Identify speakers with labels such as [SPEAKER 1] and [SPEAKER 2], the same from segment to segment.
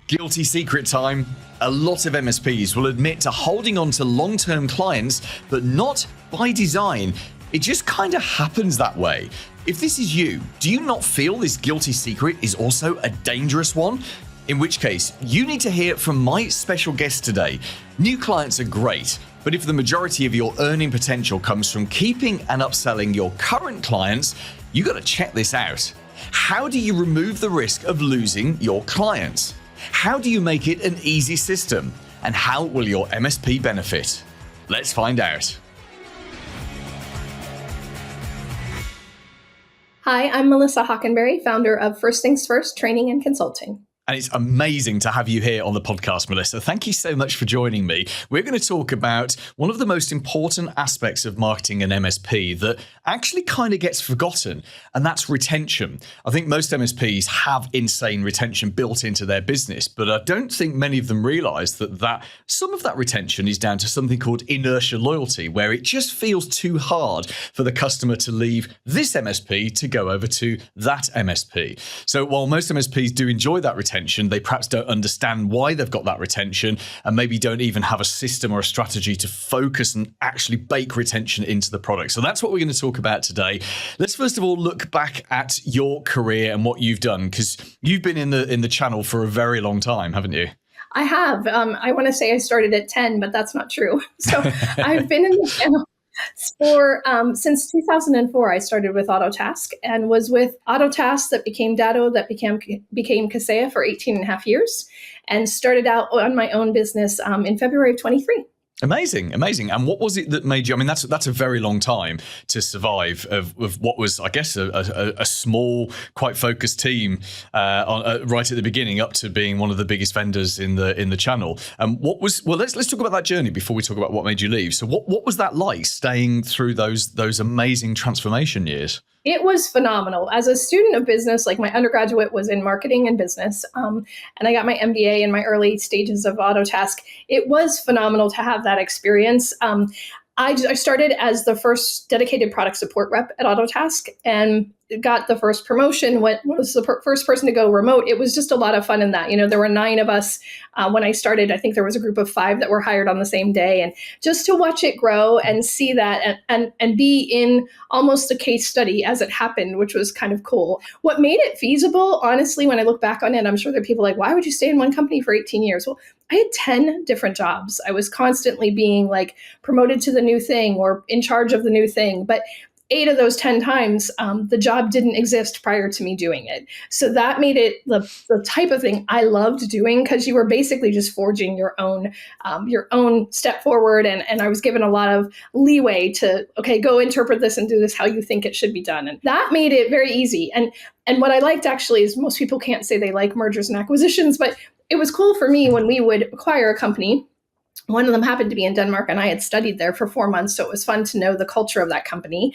[SPEAKER 1] Guilty secret time. A lot of MSPs will admit to holding on to long-term clients, but not by design. It just kind of happens that way. If this is you, do you not feel this guilty secret is also a dangerous one? In which case, you need to hear from my special guest today. New clients are great, but if the majority of your earning potential comes from keeping and upselling your current clients, you got to check this out. How do you remove the risk of losing your clients? How do you make it an easy system? And how will your MSP benefit? Let's find out.
[SPEAKER 2] Hi, I'm Melissa Hockenberry, founder of First Things First Training and Consulting.
[SPEAKER 1] And it's amazing to have you here on the podcast, Melissa. Thank you so much for joining me. We're going to talk about one of the most important aspects of marketing an MSP that actually kind of gets forgotten, and that's retention. I think most MSPs have insane retention built into their business, but I don't think many of them realize that some of that retention is down to something called inertia loyalty, where it just feels too hard for the customer to leave this MSP to go over to that MSP. So while most MSPs do enjoy that retention, they perhaps don't understand why they've got that retention and maybe don't even have a system or a strategy to focus and actually bake retention into the product. So that's what we're going to talk about today. Let's first of all look back at your career and what you've done, because you've been in the channel for a very long time, haven't you?
[SPEAKER 2] I have. I want to say I started at 10, but that's not true. So I've been in the channel since 2004. I started with Autotask and was with Autotask that became Datto, that became Kaseya for 18 and a half years, and started out on my own business in February of 23.
[SPEAKER 1] Amazing. And what was it that made you, I mean, that's a very long time to survive of what was, I guess, a small, quite focused team right at the beginning up to being one of the biggest vendors in the channel. Let's talk about that journey before we talk about what made you leave. So what was that like, staying through those amazing transformation years?
[SPEAKER 2] It was phenomenal. As a student of business, like my undergraduate was in marketing and business, and I got my MBA in my early stages of Autotask. It was phenomenal to have that experience. I started as the first dedicated product support rep at Autotask and got the first promotion. Was the first person to go remote. It was just a lot of fun in that. You know, there were 9 of us when I started. I think there was a group of 5 that were hired on the same day. And just to watch it grow and see that and be in almost a case study as it happened, which was kind of cool. What made it feasible, honestly, when I look back on it, I'm sure there are people like, why would you stay in one company for 18 years? Well, I had 10 different jobs. I was constantly being like promoted to the new thing or in charge of the new thing. But 8 of those 10 times, the job didn't exist prior to me doing it. So that made it the type of thing I loved doing, because you were basically just forging your own step forward. And I was given a lot of leeway to, okay, go interpret this and do this how you think it should be done. And that made it very easy. And what I liked actually is most people can't say they like mergers and acquisitions, but it was cool for me when we would acquire a company. One of them happened to be in Denmark, and I had studied there for 4 months, so it was fun to know the culture of that company.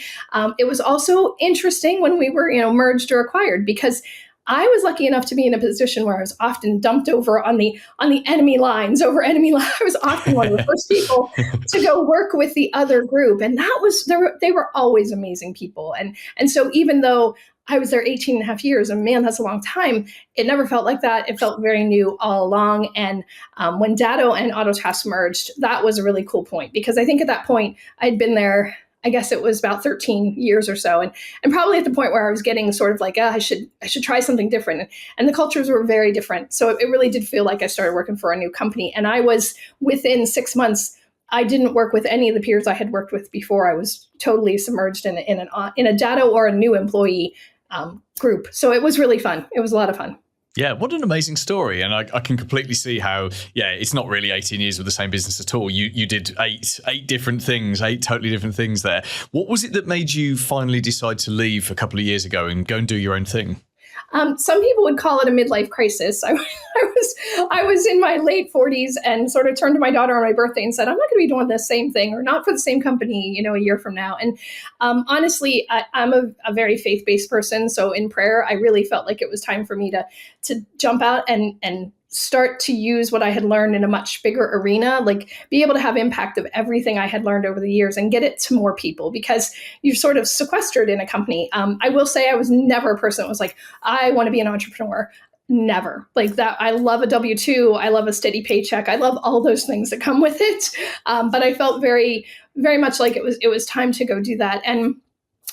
[SPEAKER 2] It was also interesting when we were, merged or acquired, because I was lucky enough to be in a position where I was often dumped over on the enemy lines. I was often one of the first people to go work with the other group, and they were always amazing people. And so even though I was there 18 and a half years, and man, that's a long time, it never felt like that. It felt very new all along. And when Datto and Autotask merged, that was a really cool point, because I think at that point I'd been there, I guess it was about 13 years or so. And probably at the point where I was getting sort of like, I should try something different. And the cultures were very different. So it really did feel like I started working for a new company. And I was within 6 months, I didn't work with any of the peers I had worked with before. I was totally submerged in a Datto or a new employee group. So it was really fun. It was a lot of fun.
[SPEAKER 1] Yeah, what an amazing story. And I can completely see how, it's not really 18 years with the same business at all. You did eight different things, 8 totally different things there. What was it that made you finally decide to leave a couple of years ago and go and do your own thing?
[SPEAKER 2] Some people would call it a midlife crisis. I was in my late 40s and sort of turned to my daughter on my birthday and said, I'm not going to be doing the same thing, or not for the same company, a year from now. And honestly, I'm a very faith-based person. So in prayer, I really felt like it was time for me to jump out and start to use what I had learned in a much bigger arena, like be able to have impact of everything I had learned over the years and get it to more people, because you're sort of sequestered in a company. I will say I was never a person that was like, I want to be an entrepreneur. Never. Like that. I love a W-2. I love a steady paycheck. I love all those things that come with it. But I felt very, very much like it was time to go do that. And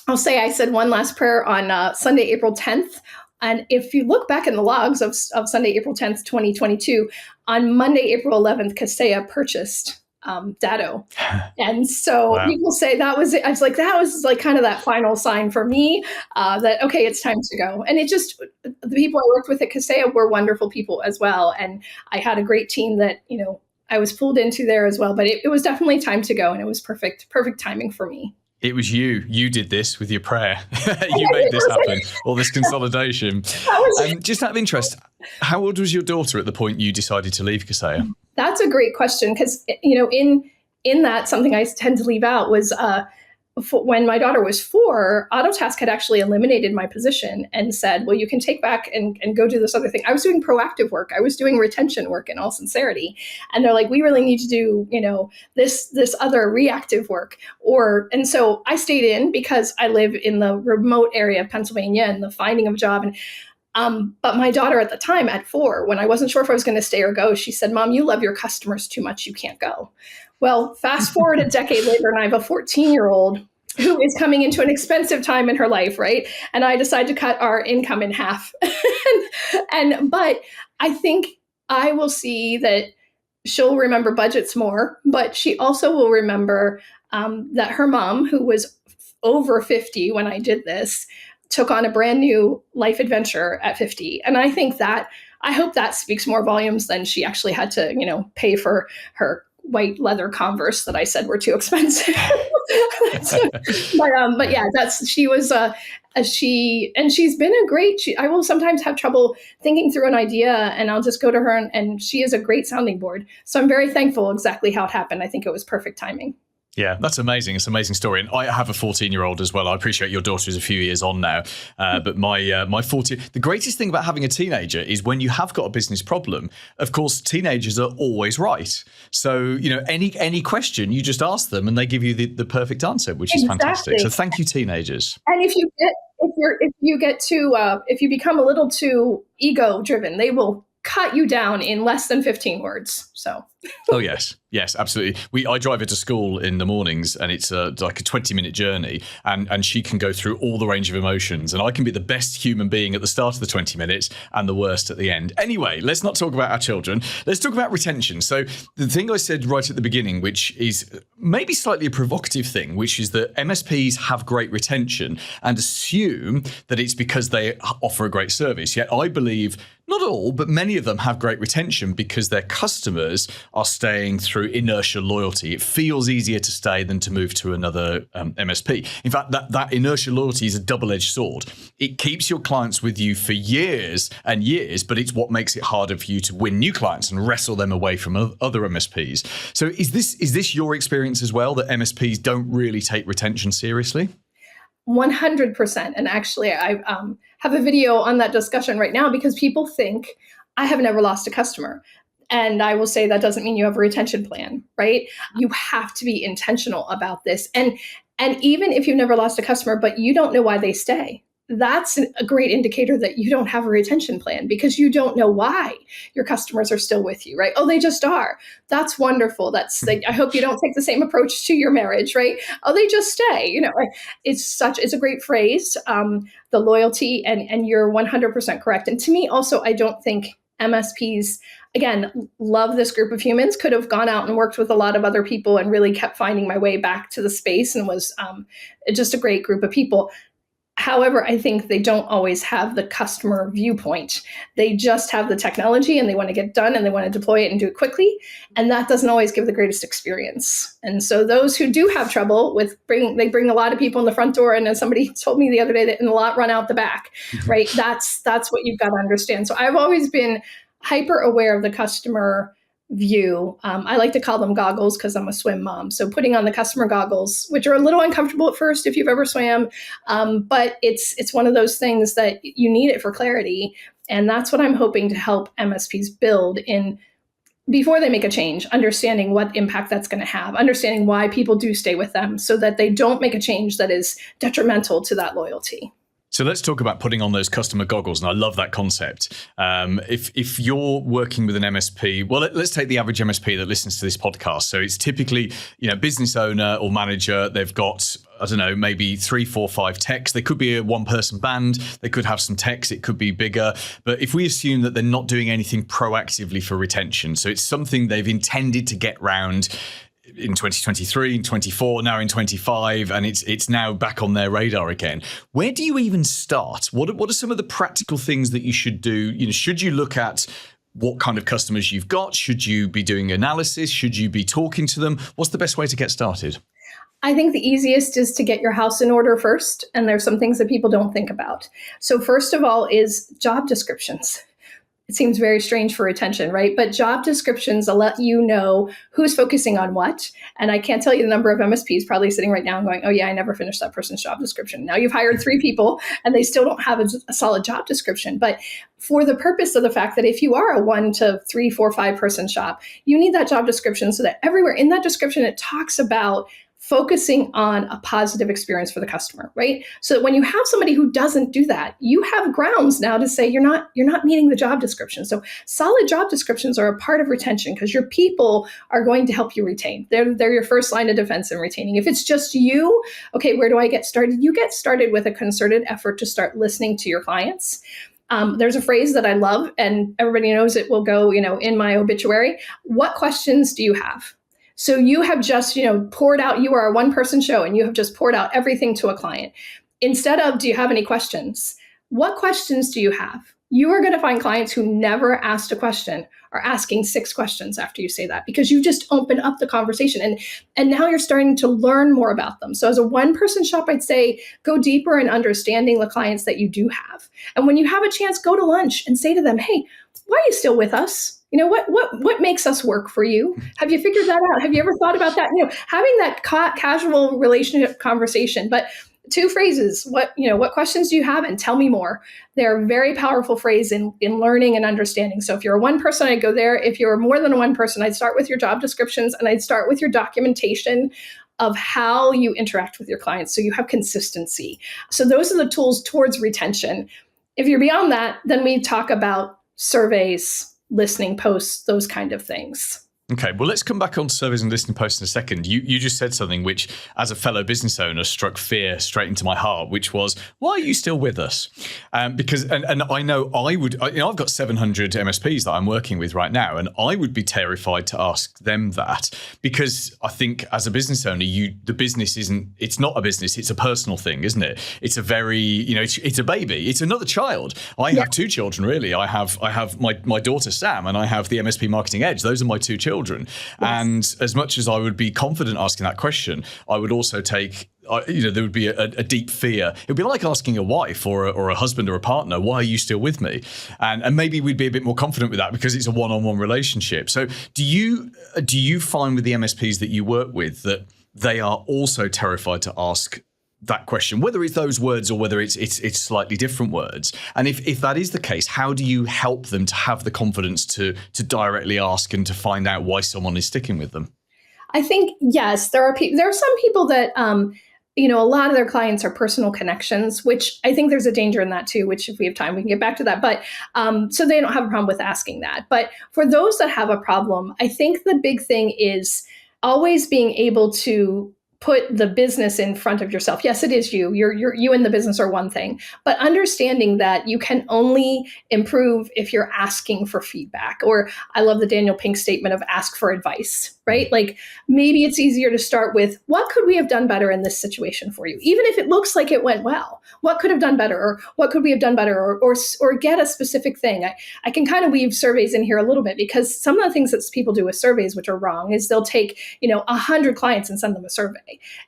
[SPEAKER 2] I'll say I said one last prayer on Sunday, April 10th. And if you look back in the logs of Sunday, April 10th, 2022, on Monday, April 11th, Kaseya purchased Datto. And so
[SPEAKER 1] Wow.
[SPEAKER 2] people say that was it. I was like, that was like kind of that final sign for me that, okay, it's time to go. And it just, the people I worked with at Kaseya were wonderful people as well. And I had a great team that, I was pulled into there as well, but it was definitely time to go. And it was perfect timing for me.
[SPEAKER 1] It was you. You did this with your prayer. You made this happen, all this consolidation. Just out of interest, how old was your daughter at the point you decided to leave Kaseya?
[SPEAKER 2] That's a great question because, in that, something I tend to leave out was when my daughter was 4, Autotask had actually eliminated my position and said, well, you can take back and go do this other thing. I was doing proactive work. I was doing retention work in all sincerity. And they're like, we really need to do, this other reactive work. And so I stayed in because I live in the remote area of Pennsylvania and the finding of a job. And but my daughter at the time at 4, when I wasn't sure if I was going to stay or go, she said, Mom, you love your customers too much. You can't go. Well, fast forward a decade later, and I have a 14-year-old who is coming into an expensive time in her life, right? And I decide to cut our income in half. But I think I will see that she'll remember budgets more, but she also will remember that her mom, who was over 50 when I did this, took on a brand new life adventure at 50. And I think that, I hope that speaks more volumes than she actually had to, pay for her white leather Converse that I said were too expensive. But yeah, she's been a great, I will sometimes have trouble thinking through an idea and I'll just go to her and she is a great sounding board. So I'm very thankful exactly how it happened. I think it was perfect timing.
[SPEAKER 1] Yeah, that's amazing. It's an amazing story. And I have a 14-year-old as well. I appreciate your daughter is a few years on now. But my 14, the greatest thing about having a teenager is when you have got a business problem, of course, teenagers are always right. So, any question, you just ask them and they give you the perfect answer, which is fantastic. So thank you, teenagers.
[SPEAKER 2] And if you become a little too ego driven, they will cut you down in less than 15 words. So.
[SPEAKER 1] Oh, yes. Yes, absolutely. I drive her to school in the mornings and it's like a 20-minute journey and she can go through all the range of emotions and I can be the best human being at the start of the 20 minutes and the worst at the end. Anyway, let's not talk about our children. Let's talk about retention. So the thing I said right at the beginning, which is maybe slightly a provocative thing, which is that MSPs have great retention and assume that it's because they offer a great service. Yet I believe not all, but many of them have great retention because their customers are staying through inertia loyalty. It feels easier to stay than to move to another MSP. In fact, that inertia loyalty is a double-edged sword. It keeps your clients with you for years and years, but it's what makes it harder for you to win new clients and wrestle them away from other MSPs. So is this your experience as well, that MSPs don't really take retention seriously?
[SPEAKER 2] 100%. And actually, I have a video on that discussion right now because people think I have never lost a customer. And I will say that doesn't mean you have a retention plan, right? You have to be intentional about this. And even if you've never lost a customer, but you don't know why they stay, that's a great indicator that you don't have a retention plan because you don't know why your customers are still with you, right? Oh, they just are. That's wonderful. That's like, I hope you don't take the same approach to your marriage, right? Oh, they just stay. It's a great phrase, the loyalty, and you're 100% correct. And to me also, I don't think MSPs, again, love this group of humans, could have gone out and worked with a lot of other people and really kept finding my way back to the space and was just a great group of people. However, I think they don't always have the customer viewpoint. They just have the technology and they want to get done and they want to deploy it and do it quickly. And that doesn't always give the greatest experience. And so those who do have trouble with they bring a lot of people in the front door. And as somebody told me the other day, that in a lot run out the back, right? That's what you've got to understand. So I've always been hyper aware of the customer view. I like to call them goggles because I'm a swim mom. So putting on the customer goggles, which are a little uncomfortable at first if you've ever swam, but it's one of those things that you need it for clarity. And that's what I'm hoping to help MSPs build in before they make a change, understanding what impact that's going to have, understanding why people do stay with them so that they don't make a change that is detrimental to that loyalty.
[SPEAKER 1] So let's talk about putting on those customer goggles, and I love that concept. If you're working with an MSP, well, let's take the average MSP that listens to this podcast. So it's typically, business owner or manager. They've got, I don't know, maybe 3, 4, 5 techs. They could be a one-person band. They could have some techs. It could be bigger. But if we assume that they're not doing anything proactively for retention, so it's something they've intended to get round in 2023, in 24, now in 25, and it's now back on their radar again. Where do you even start? What are some of the practical things that you should do? Should you look at what kind of customers you've got? Should you be doing analysis? Should you be talking to them? What's the best way to get started?
[SPEAKER 2] I think the easiest is to get your house in order first, and there's some things that people don't think about. So first of all is job descriptions. It seems very strange for retention, right? But job descriptions will let you know who's focusing on what. And I can't tell you the number of MSPs probably sitting right now and going, oh yeah, I never finished that person's job description. Now you've hired 3 people and they still don't have a solid job description. But for the purpose of the fact that if you are a 1 to 3, 4, 5 person shop, you need that job description so that everywhere in that description, it talks about focusing on a positive experience for the customer, right? So that when you have somebody who doesn't do that, you have grounds now to say you're not meeting the job description. So solid job descriptions are a part of retention because your people are going to help you retain. They're your first line of defense in retaining. If it's just you, okay, where do I get started? You get started with a concerted effort to start listening to your clients. There's a phrase that I love, and everybody knows it will go, in my obituary. What questions do you have? So you have just, poured out, you are a one-person show and you have just poured out everything to a client. Instead of, do you have any questions? What questions do you have? You are going to find clients who never asked a question are asking 6 questions after you say that because you just open up the conversation and now you're starting to learn more about them. So as a one-person shop, I'd say go deeper in understanding the clients that you do have. And when you have a chance, go to lunch and say to them, hey, why are you still with us? What makes us work for you? Have you figured that out? Have you ever thought about that? Having that casual relationship conversation. But 2 phrases, what questions do you have? And tell me more. They're a very powerful phrase in learning and understanding. So if you're a one person, I'd go there. If you're more than a one person, I'd start with your job descriptions and I'd start with your documentation of how you interact with your clients. So you have consistency. So those are the tools towards retention. If you're beyond that, then we talk about surveys, listening posts, those kind of things.
[SPEAKER 1] Okay, well, let's come back on surveys and listening posts in a second. You just said something which, as a fellow business owner, struck fear straight into my heart, which was, why are you still with us? Because I know I've got 700 MSPs that I'm working with right now, and I would be terrified to ask them that because I think as a business owner, the business it's not a business, it's a personal thing, isn't it? It's a very, it's a baby, it's another child. I have 2 children, really. I have my daughter, Sam, and I have the MSP Marketing Edge. Those are my 2 children. Yes. And as much as I would be confident asking that question, I would also take, there would be a deep fear. It would be like asking a wife or a husband or a partner, why are you still with me? And maybe we'd be a bit more confident with that because it's a one-on-one relationship. So do you find with the MSPs that you work with that they are also terrified to ask that question, whether it's those words or whether it's slightly different words? And if that is the case, how do you help them to have the confidence to directly ask and to find out why someone is sticking with them?
[SPEAKER 2] I think, yes, there are some people that, a lot of their clients are personal connections, which I think there's a danger in that too, which if we have time, we can get back to that. But so they don't have a problem with asking that. But for those that have a problem, I think the big thing is always being able to put the business in front of yourself. Yes, it is you. You and the business are one thing, but understanding that you can only improve if you're asking for feedback. Or I love the Daniel Pink statement of ask for advice, right? Like maybe it's easier to start with what could we have done better in this situation for you? Even if it looks like it went well, what could have done better? Or what could we have done better? Or get a specific thing. I can kind of weave surveys in here a little bit because some of the things that people do with surveys, which are wrong, is they'll take, 100 clients and send them a survey.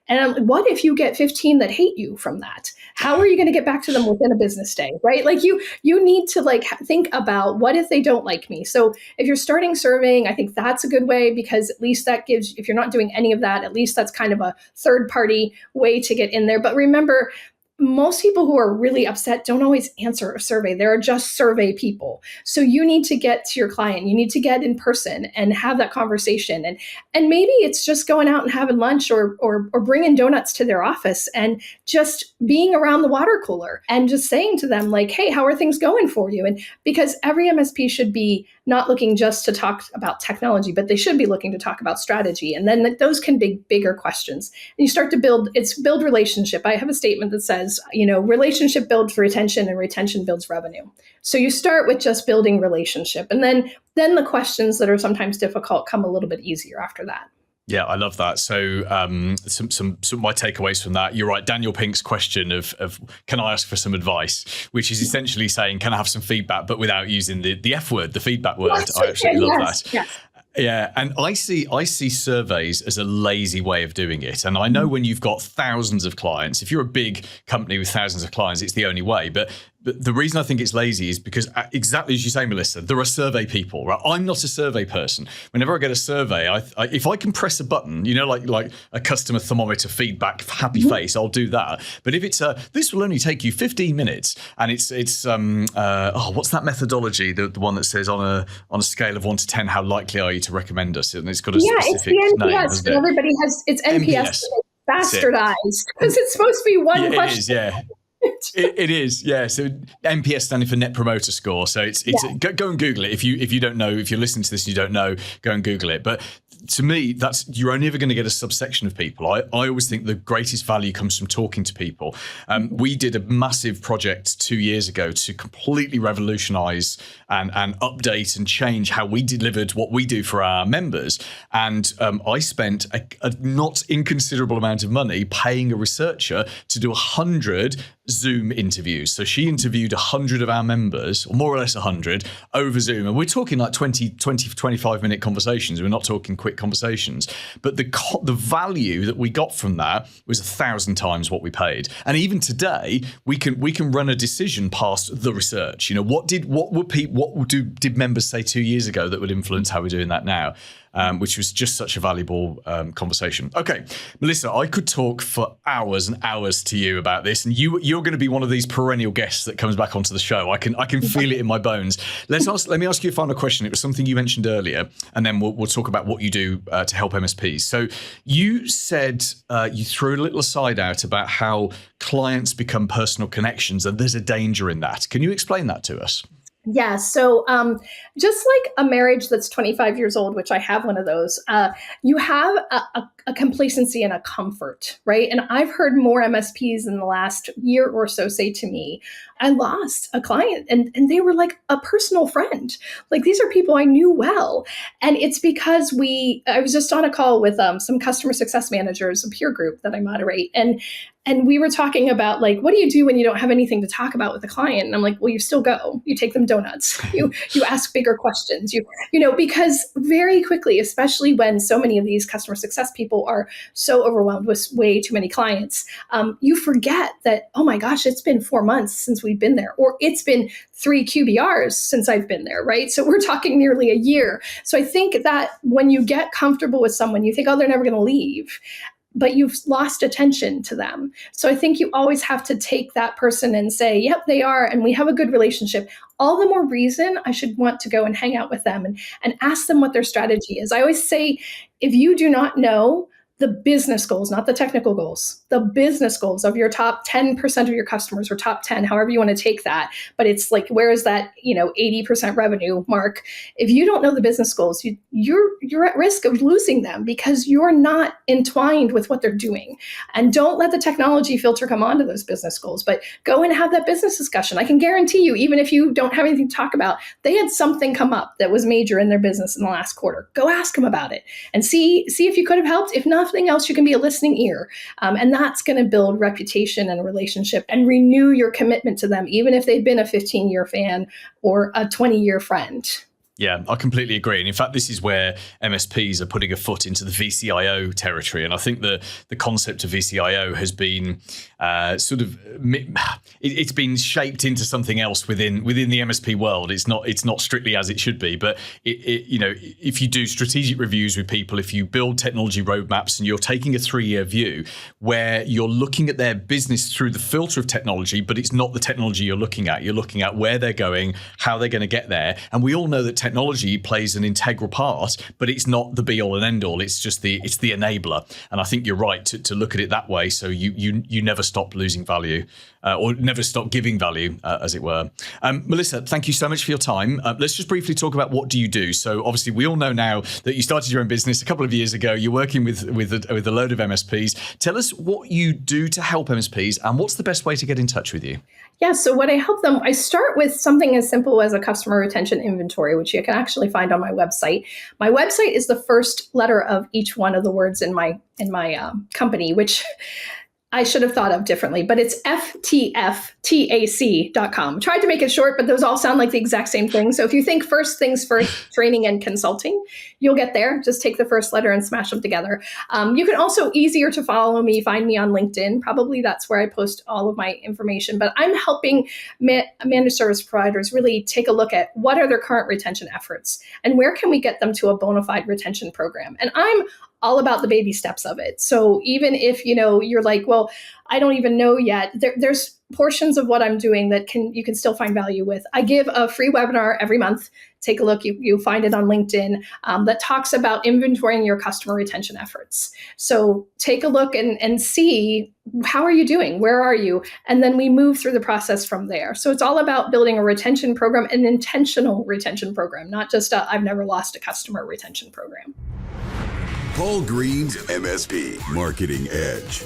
[SPEAKER 2] And what if you get 15 that hate you from that? How are you going to get back to them within a business day, right? Like you need to think about what if they don't like me? So if you're starting surveying, I think that's a good way because at least that gives, if you're not doing any of that, at least that's kind of a third party way to get in there. But remember, most people who are really upset don't always answer a survey. There are just survey people. So you need to get to your client. You need to get in person and have that conversation. And maybe it's just going out and having lunch or bringing donuts to their office and just being around the water cooler and just saying to them like, hey, how are things going for you? And because every MSP should be not looking just to talk about technology, but they should be looking to talk about strategy. And then those can be bigger questions. And you start to build relationship. I have a statement that says, relationship builds retention and retention builds revenue. So you start with just building relationship. And then the questions that are sometimes difficult come a little bit easier after that.
[SPEAKER 1] Yeah, I love that. So some of my takeaways from that, you're right, Daniel Pink's question of can I ask for some advice, which is essentially saying, can I have some feedback, but without using the F word, the feedback word. Yes, I absolutely love that. Yes. Yeah, and I see surveys as a lazy way of doing it. And I know when you've got thousands of clients, if you're a big company with thousands of clients, it's the only way. But the reason I think it's lazy is because exactly as you say, Melissa, there are survey people, right? I'm not a survey person. Whenever I get a survey, if I can press a button, like a customer thermometer feedback, happy face, I'll do that. But if it's this will only take you 15 minutes, and it's what's that methodology? The one that says on a scale of 1 to 10, how likely are you to recommend us? And it's got a specific
[SPEAKER 2] it's the NPS.
[SPEAKER 1] name, hasn't it?
[SPEAKER 2] Everybody has it's NPS. Bastardized because it's supposed to be one question.
[SPEAKER 1] It is, yeah. It is, yeah. So NPS standing for Net Promoter Score. So it's go and Google it if you don't know. If you're listening to this and you don't know, go and Google it. But to me, you're only ever going to get a subsection of people. I always think the greatest value comes from talking to people. We did a massive project 2 years ago to completely revolutionize and update and change how we delivered what we do for our members. And I spent a not inconsiderable amount of money paying a researcher to do 100 Zoom interviews. So she interviewed 100 of our members, or more or less 100, over Zoom. And we're talking like 20, 25-minute conversations. We're not talking quick conversations. But the value that we got from that was 1,000 times what we paid. And even today, we can run a decision past the research. What did members say 2 years ago that would influence how we're doing that now? Which was just such a valuable conversation. Okay, Melissa, I could talk for hours and hours to you about this, and you're going to be one of these perennial guests that comes back onto the show. I can feel it in my bones. Let me ask you a final question. It was something you mentioned earlier, and then we'll talk about what you do to help MSPs. So you said you threw a little aside out about how clients become personal connections, and there's a danger in that. Can you explain that to us?
[SPEAKER 2] Yeah. So just like a marriage that's 25 years old, which I have one of those, you have a complacency and a comfort, right? And I've heard more MSPs in the last year or so say to me, I lost a client and they were like a personal friend. Like these are people I knew well. And it's because I was just on a call with some customer success managers, a peer group that I moderate. And we were talking about like, what do you do when you don't have anything to talk about with a client? And I'm like, well, you still go. You take them donuts. You ask bigger questions. Because very quickly, especially when so many of these customer success people are so overwhelmed with way too many clients, you forget that, oh my gosh, it's been 4 months since we've been there, or it's been 3 QBRs since I've been there, right? So we're talking nearly a year. So I think that when you get comfortable with someone, you think, oh, they're never going to leave, but you've lost attention to them. So I think you always have to take that person and say, yep, they are, and we have a good relationship. All the more reason I should want to go and hang out with them and ask them what their strategy is. I always say, if you do not know the business goals, not the technical goals, the business goals of your top 10% of your customers, or top 10, however you want to take that. But it's like, where is that, 80% revenue mark? If you don't know the business goals, you're at risk of losing them because you're not entwined with what they're doing. And don't let the technology filter come onto those business goals, but go and have that business discussion. I can guarantee you, even if you don't have anything to talk about, they had something come up that was major in their business in the last quarter. Go ask them about it and see if you could have helped. If nothing else, you can be a listening ear. And that's going to build reputation and a relationship and renew your commitment to them, even if they've been a 15-year fan or a 20-year friend.
[SPEAKER 1] Yeah, I completely agree. And in fact, this is where MSPs are putting a foot into the VCIO territory. And I think the concept of VCIO has been it's been shaped into something else within the MSP world. It's not strictly as it should be. But if you do strategic reviews with people, if you build technology roadmaps and you're taking a 3-year view where you're looking at their business through the filter of technology, but it's not the technology you're looking at. You're looking at where they're going, how they're going to get there. And we all know that technology plays an integral part, but it's not the be all and end all. It's just the enabler. And I think you're right to look at it that way. So you never stop losing value or never stop giving value, as it were. Melissa, thank you so much for your time. Let's just briefly talk about what do you do. So obviously we all know now that you started your own business a couple of years ago. You're working with a load of MSPs. Tell us what you do to help MSPs and what's the best way to get in touch with you.
[SPEAKER 2] Yeah, so what I help them, I start with something as simple as a customer retention inventory, which you can actually find on my website. My website is the first letter of each one of the words in my company, which I should have thought of differently, but it's ftftac.com. Tried to make it short, but those all sound like the exact same thing. So if you think first things first, training and consulting, you'll get there. Just take the first letter and smash them together. You can also, easier to follow me, find me on LinkedIn. Probably that's where I post all of my information. But I'm helping managed service providers really take a look at what are their current retention efforts and where can we get them to a bona fide retention program. And I'm all about the baby steps of it. So even if, you're like, well, I don't even know yet, there's portions of what I'm doing that you can still find value with. I give a free webinar every month. Take a look. You find it on LinkedIn that talks about inventorying your customer retention efforts. So take a look and see, how are you doing? Where are you? And then we move through the process from there. So it's all about building a retention program, an intentional retention program, not just I've never lost a customer retention program.
[SPEAKER 3] Paul Green's MSP Marketing Edge.